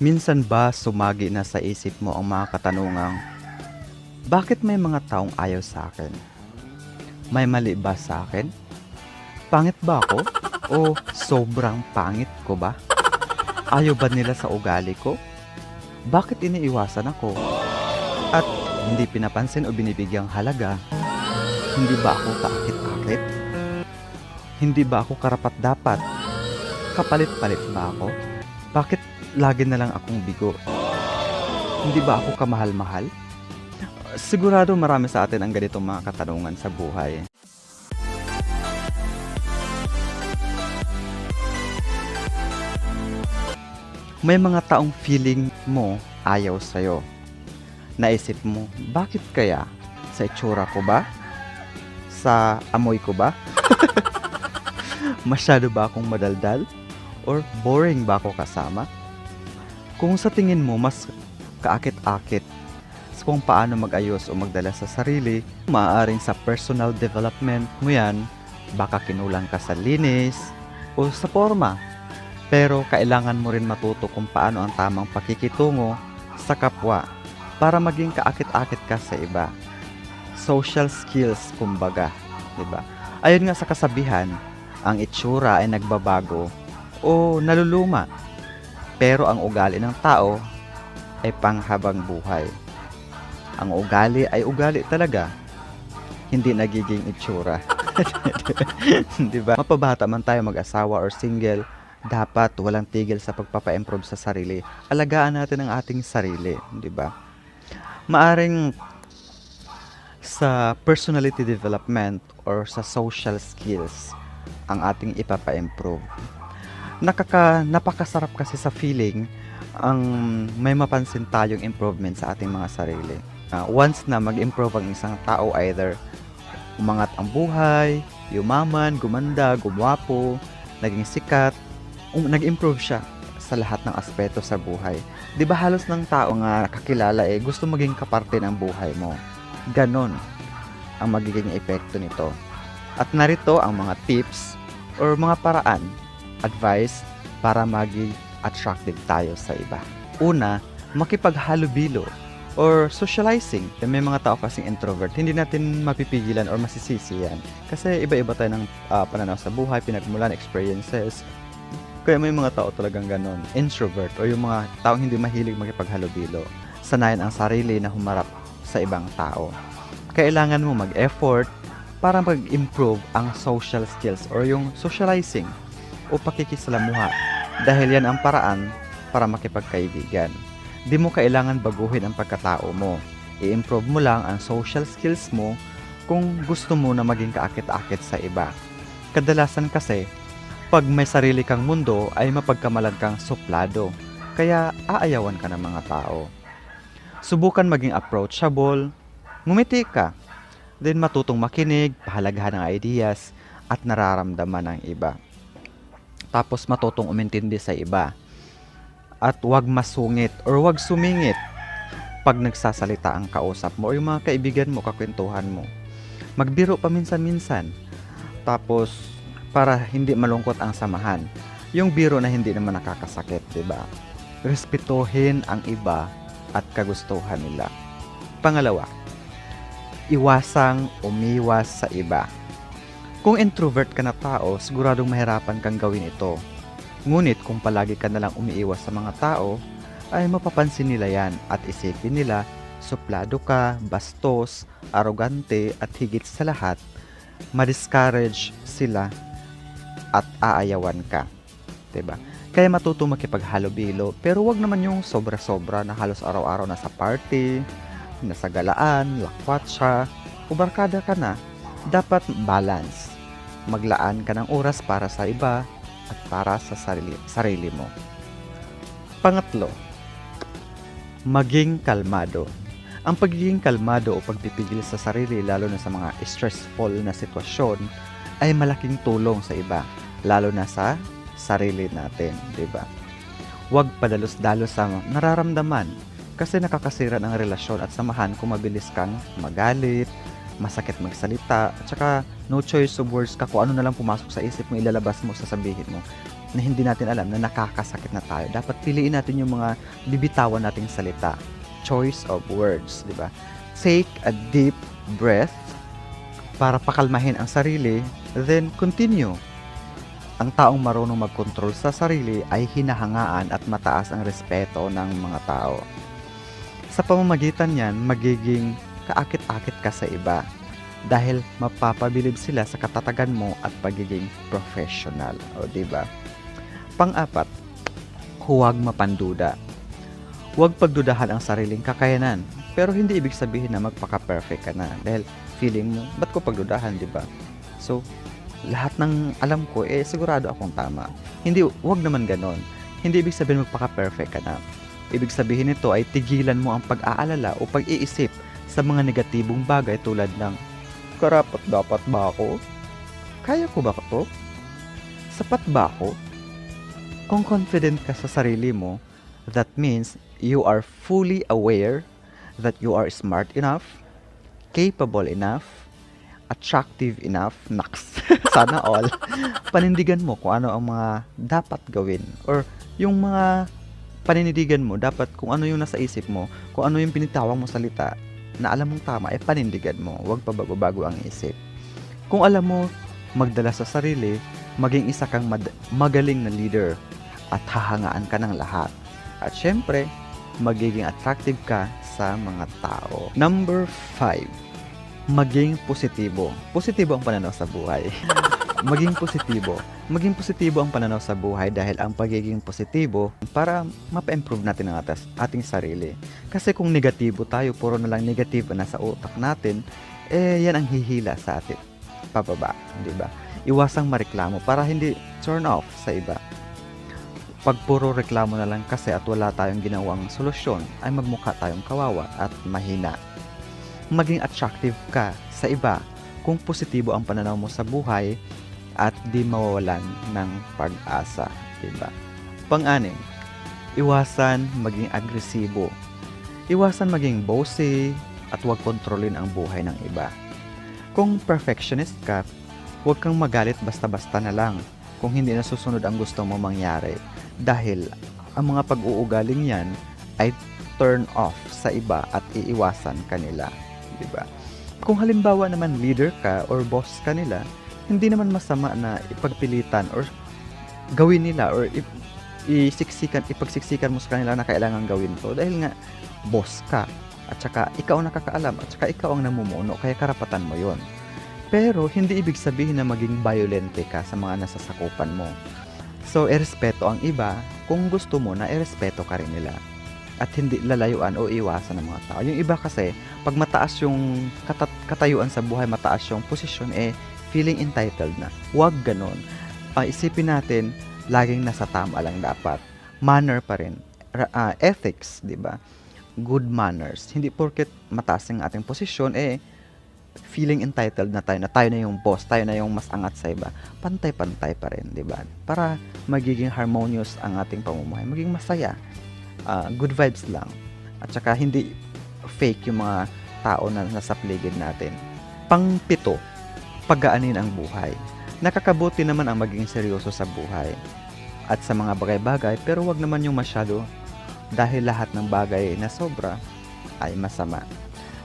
Minsan ba sumagi na sa isip mo ang mga katanungang, bakit may mga taong ayaw sa akin? May mali ba sa akin? Pangit ba ako? O sobrang pangit ko ba? Ayaw ba nila sa ugali ko? Bakit iniiwasan ako? At hindi pinapansin o binibigyang halaga? Hindi ba ako kaakit-akit? Hindi ba ako karapat-dapat? Kapalit-palit ba ako? Bakit lagi na lang akong bigo? Hindi ba ako kamahal-mahal? Sigurado marami sa atin ang ganitong mga katanungan sa buhay. May mga taong feeling mo ayaw sa'yo. Naisip mo, bakit kaya? Sa itsura ko ba? Sa amoy ko ba? Masyado ba akong madaldal? Or boring ba ako kasama? Kung sa tingin mo mas kaakit-akit sa kung paano mag-ayos o magdala sa sarili, maaaring sa personal development mo yan, baka kinulang ka sa linis o sa forma. Pero kailangan mo rin matuto kung paano ang tamang pakikitungo sa kapwa para maging kaakit-akit ka sa iba. Social skills, kumbaga, 'di ba? Ayon nga sa kasabihan, ang itsura ay nagbabago o naluluma, pero ang ugali ng tao ay panghabang buhay. Ang ugali ay ugali talaga, hindi nagiging itsura. 'Di ba? Mapabata man tayo mag-asawa or single, dapat walang tigil sa pagpapa-improve sa sarili. Alagaan natin ang ating sarili, 'di ba? Maaring sa personality development or sa social skills ang ating ipapa-improve. Napakasarap kasi sa feeling ang may mapansin tayong improvement sa ating mga sarili. Once na mag-improve ang isang tao, either umangat ang buhay, yumaman, gumanda, gumwapo, naging sikat, nag-improve siya sa lahat ng aspeto sa buhay. 'Di ba halos ng tao nga nakakilala gusto maging kaparte ng buhay mo. Ganon ang magiging epekto nito. At narito ang mga tips or mga paraan, advice para maging attractive tayo sa iba. Una, makipaghalubilo or socializing. May mga tao kasing introvert, hindi natin mapipigilan or masisisi yan. Kasi iba-iba tayo ng pananaw sa buhay, pinagmulan, experiences. Kaya may mga tao talagang ganon, introvert o yung mga taong hindi mahilig makipaghalubilo. Sanayan ang sarili na humarap sa ibang tao. Kailangan mo mag-effort para mag-improve ang social skills or yung socializing o pakikisalamuha dahil yan ang paraan para makipagkaibigan. Di mo kailangan baguhin ang pagkatao mo. I-improve mo lang ang social skills mo kung gusto mo na maging kaakit-akit sa iba. Kadalasan kasi, pag may sarili kang mundo ay mapagkamalan kang suplado, kaya aayawan ka ng mga tao. Subukan maging approachable, ngumiti ka, then matutong makinig, pahalagahan ng ideas at nararamdaman ng iba. Tapos matutong umintindi sa iba. At huwag masungit or huwag sumingit pag nagsasalita ang kausap mo o yung mga kaibigan mo, kakwentuhan mo. Magbiro paminsan-minsan. Tapos para hindi malungkot ang samahan. Yung biro na hindi naman nakakasakit, 'di ba? Respetuhin ang iba at kagustuhan nila. Pangalawa, iwasang umiwas sa iba. Kung introvert ka na tao, siguradong mahirapan kang gawin ito. Ngunit kung palagi ka nalang umiiwas sa mga tao, ay mapapansin nila yan at isipin nila, suplado ka, bastos, arogante at higit sa lahat, ma-discourage sila at aayawan ka. 'Di ba? Kaya matuto makipaghalubilo, pero wag naman yung sobra-sobra na halos araw-araw nasa party, nasa galaan, lakwatsa, o barkada ka na. Dapat balance. Maglaan ka ng oras para sa iba at para sa sarili mo. Pangatlo, maging kalmado. Ang pagiging kalmado o pagpipigil sa sarili lalo na sa mga stressful na sitwasyon ay malaking tulong sa iba, lalo na sa sarili natin, 'di ba? Huwag padalos-dalos sa nararamdaman kasi nakakasira ng relasyon at samahan kung mabilis kang magalit, masakit magsalita, at saka no choice of words ka kung ano na lang pumasok sa isip mo, ilalabas mo, sasabihin mo. na hindi natin alam na nakakasakit na tayo. Dapat piliin natin yung mga bibitawan nating salita. Choice of words, di ba? Take a deep breath para pakalmahin ang sarili, then continue. Ang taong marunong mag-control sa sarili ay hinahangaan at mataas ang respeto ng mga tao. Sa pamamagitan niyan, magiging kaakit-akit ka sa iba dahil mapapabilib sila sa katatagan mo at pagiging professional. O, diba? Pang-apat, huwag mapanduda. Huwag pagdudahan ang sariling kakayanan, pero hindi ibig sabihin na magpaka-perfect ka na dahil feeling mo, ba't ko pagdudahan, diba? So, lahat ng alam ko, sigurado akong tama. Hindi, huwag naman ganon. Hindi ibig sabihin magpaka-perfect ka na. Ibig sabihin nito ay tigilan mo ang pag-aalala o pag-iisip sa mga negatibong bagay tulad ng, karapat dapat ba ako? Kaya ko ba ito? Sapat ba ako? Kung confident ka sa sarili mo, that means you are fully aware that you are smart enough, capable enough, attractive enough, naks, sana all, panindigan mo kung ano ang mga dapat gawin or yung mga panindigan mo, dapat kung ano yung nasa isip mo, kung ano yung pinitawang mo salita na alam mong tama, panindigan mo, huwag pabago-bago ang isip. Kung alam mo magdala sa sarili, maging isa kang magaling na leader at hahangaan ka ng lahat. At syempre, magiging attractive ka sa mga tao. Number 5, maging positibo. Positibo ang pananaw sa buhay. Maging positibo. Maging positibo ang pananaw sa buhay dahil ang pagiging positibo para mapa-improve natin ang ating sarili. Kasi kung negatibo tayo, puro na lang negatibo na sa utak natin, yan ang hihila sa atin pababa, di ba? Iwasang mareklamo para hindi turn off sa iba. Pag puro reklamo na lang kasi at wala tayong ginawang solusyon, ay magmukha tayong kawawa at mahina. Maging attractive ka sa iba kung positibo ang pananaw mo sa buhay at di mawawalan ng pag-asa, diba? Pang-anim, iwasan maging agresibo. Iwasan maging bossy at huwag kontrolin ang buhay ng iba. Kung perfectionist ka, huwag kang magalit basta-basta na lang kung hindi nasusunod ang gusto mo mangyari dahil ang mga pag-uugaling yan ay turn off sa iba at iiwasan kanila, diba? Kung halimbawa naman leader ka or boss ka nila, hindi naman masama na ipagpilitan or gawin nila or ipagsiksikan mo sa kanila na kailangan gawin to dahil nga boss ka at saka ikaw ang nakakaalam at saka ikaw ang namumuno kaya karapatan mo yon. Pero hindi ibig sabihin na maging violente ka sa mga nasasakupan mo. So, irespeto ang iba kung gusto mo na irespeto ka rin nila. At hindi lalayuan o iwasan ng mga tao. Yung iba kasi, pag mataas yung katayuan sa buhay, mataas yung posisyon, feeling entitled na. Huwag ganon. Isipin natin, laging nasa tama lang dapat. Manner pa rin. Ethics, di ba? Good manners. Hindi porket mataas yung ating posisyon, feeling entitled na tayo na yung boss, tayo na yung mas angat sa iba. Pantay-pantay pa rin, di ba? Para magiging harmonious ang ating pamumuhay, maging masaya. Good vibes lang. At saka hindi fake yung mga tao na nasa paligid natin. Pang-7, pagaanin ang buhay. Nakakabuti naman ang maging seryoso sa buhay at sa mga bagay-bagay, pero wag naman yung masyado dahil lahat ng bagay na sobra ay masama.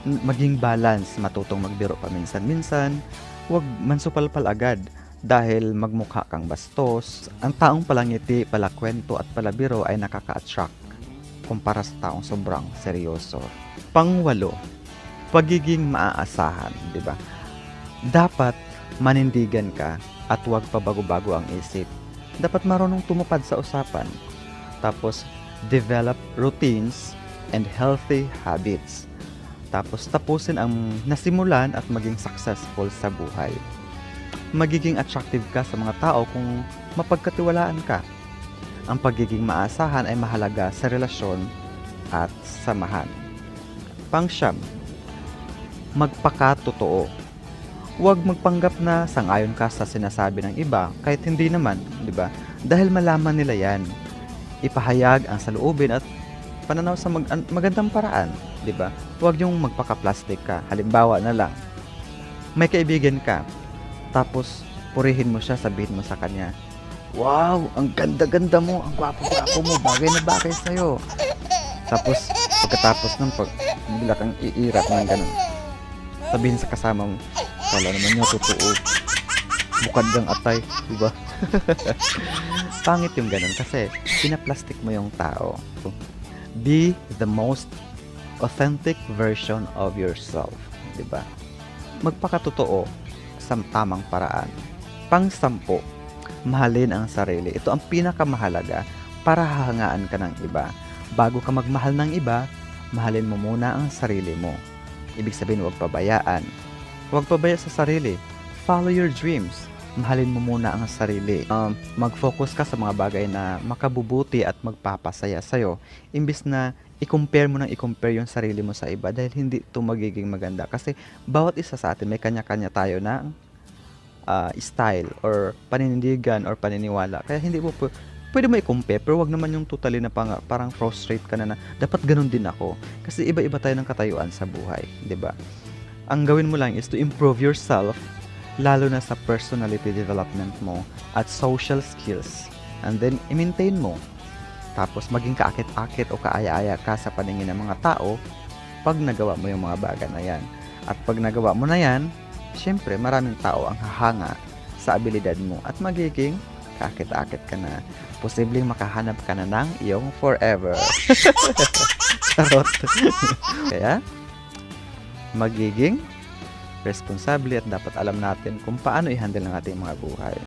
Maging balance, matutong magbiro paminsan-minsan, huwag mansupalpal agad dahil magmukha kang bastos. Ang taong palangiti, palakwento at palabiro ay nakaka-attract kumpara sa taong sobrang seryoso. Pang-8, pagiging maaasahan, di ba? Dapat manindigan ka at huwag pabago-bago ang isip. Dapat marunong tumupad sa usapan. Tapos, develop routines and healthy habits. Tapos tapusin ang nasimulan at maging successful sa buhay. Magiging attractive ka sa mga tao kung mapagkatiwalaan ka. Ang pagiging maasahan ay mahalaga sa relasyon at samahan. Pang-9, magpakatotoo. Huwag magpanggap na sang-ayon ka sa sinasabi ng iba kahit hindi naman, di ba? Dahil malaman nila yan. Ipahayag ang saloobin at pananaw sa magandang paraan, di ba? Huwag yung magpaka-plastic ka. Halimbawa na lang, may kaibigan ka, tapos purihin mo siya, sabihin mo sa kanya, wow, ang ganda-ganda mo, ang gwapo-gwapo mo, bagay na bagay sa'yo. Tapos, pagkatapos ng bigla kang iirap ng ganun. Sabihin sa kasama mo, kala naman niya totoo, bukad kang atay, di ba? Pangit yung ganun kasi pinaplastic mo yung tao. Be the most authentic version of yourself, di ba? Magpakatotoo sa tamang paraan. Pang-sampu, mahalin ang sarili. Ito ang pinakamahalaga para hahangaan ka ng iba. Bago ka magmahal ng iba, mahalin mo muna ang sarili mo. Ibig sabihin, huwag pabayaan. Huwag pabaya sa sarili. Follow your dreams. Mahalin mo muna ang sarili. Mag-focus ka sa mga bagay na makabubuti at magpapasaya sa'yo. Imbis na i-compare mo yung sarili mo sa iba dahil hindi ito magiging maganda. Kasi bawat isa sa atin may kanya-kanya tayo na style or paninindigan or paniniwala. Kaya hindi mo pwede mo i-compare pero wag naman yung totally na parang frustrate ka na dapat ganun din ako. Kasi iba-iba tayo ng katayuan sa buhay, 'di ba? Ang gawin mo lang is to improve yourself lalo na sa personality development mo at social skills. And then i-maintain mo. Tapos maging kaakit-akit o kaaya-aya ka sa paningin ng mga tao pag nagawa mo yung mga bagay na yan. At pag nagawa mo na yan, syempre, maraming tao ang hahanga sa abilidad mo at magiging kakit-akit ka na. Posibleng makahanap ka na ng iyong forever. Charot. Kaya, magiging responsable at dapat alam natin kung paano i-handle ng ating mga buhay.